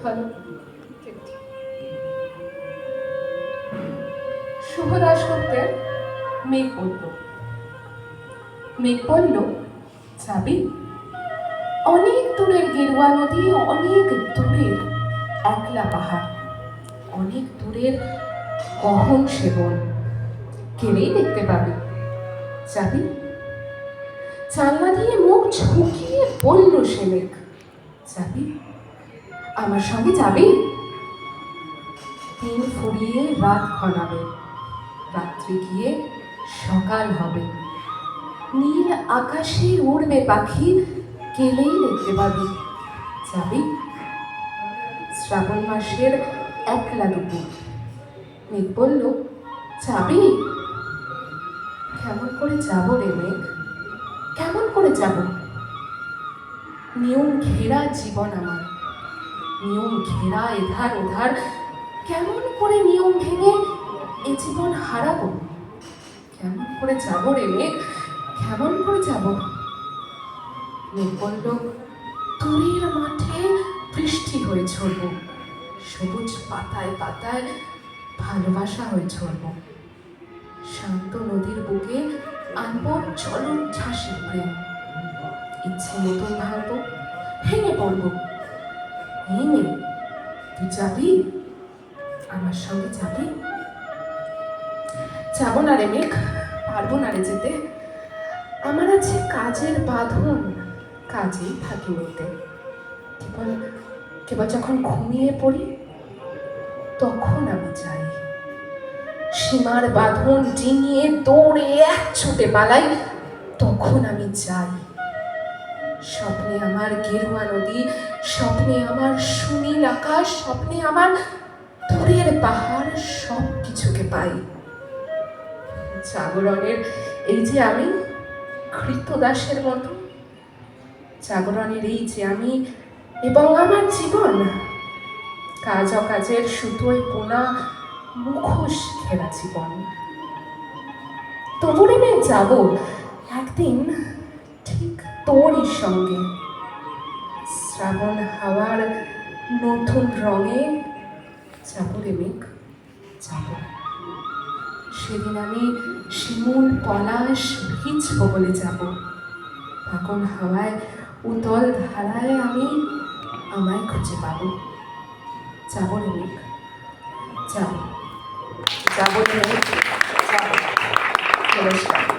Hello, শুভ দাশগুপ্তের মেঘ বলল। মেঘ বলল, যাবি? অনেক দূরের গেরুয়া নদী, অনেক দূরের একলা পাহাড়, অনেক দূরের গহন সেবন, গেলেই দেখতে পাবি। যাবি? জানলা দিয়ে মুখ ঝুঁকিয়ে বলল সে মেঘ, যাবি? আমার সঙ্গে যাবি? দিন ফুরিয়ে রাত ঘনাবে, রাত্রি গিয়ে সকাল হবে, নীল আকাশে উড়বে পাখি, গেলেই দেখতে পাবি। যাবি? শ্রাবণ মাসের একলা দুপুর। মেঘ বলল, যাবি? কেমন করে যাব রে মেঘ, কেমন করে যাব? নিয়ম ঘেরা জীবন আমার, নিয়ম ঘেরা এধার ওধার, কেমন করে নিয়ম ভেঙে এ জীবন হারাবো? কেমন করে যাব রে মেঘ, কেমন করে যাব? মেঘ বলল, দূরের মাঠে বৃষ্টি হয়ে ঝরব, সবুজ পাতায় পাতায় ভালোবাসা হয়ে ঝরব, শান্ত নদীর বুকে আনবো জলোচ্ছ্বাসের প্রেম, ইচ্ছে মতন ভাববো, ভেঙে পড়বো। এই নে, তুই যাবি? আমার সঙ্গে যাবি? যাবো না রে মেঘ, পারবো না রে যেতে। আমার আছে কাজের বাঁধন, কাজেই থাকি মেতে। কেবল কেবল যখন ঘুমিয়ে পড়ি তখন আমি যাই। সীমার বাঁধন ডিঙিয়ে দৌড়ে এক ছুটে পালাই, তখন আমি যাই। স্বপ্নে আমার গেরুয়া নদী, স্বপ্নে আমার সুনীল আকাশ, স্বপ্নে আমার দূরের পাহাড়, সব কিছুকে পাই। জাগরণের এই যে আমি কৃতদাসের মতো, জাগরণের এই যে আমি এবং আমার জীবন, কাজ অকাজের সুতোয় বোনা মুখোশ ঘেরা জীবন। তবু রে মেঘ, যাব একদিন ঠিক তোরই সঙ্গে, শ্রাবণ হাওয়ার নতুন রঙে যাব রে মেঘ, যাব। সেদিন আমি শিমুল পলাশ ভিজব বলে যাব, ফাগুন হাওয়ায় উতল ধারায় আমি আমায় খুঁজে পাবো। যাব রে মেঘ, যাব, যাব রে মেঘ, যাব। নমস্কার।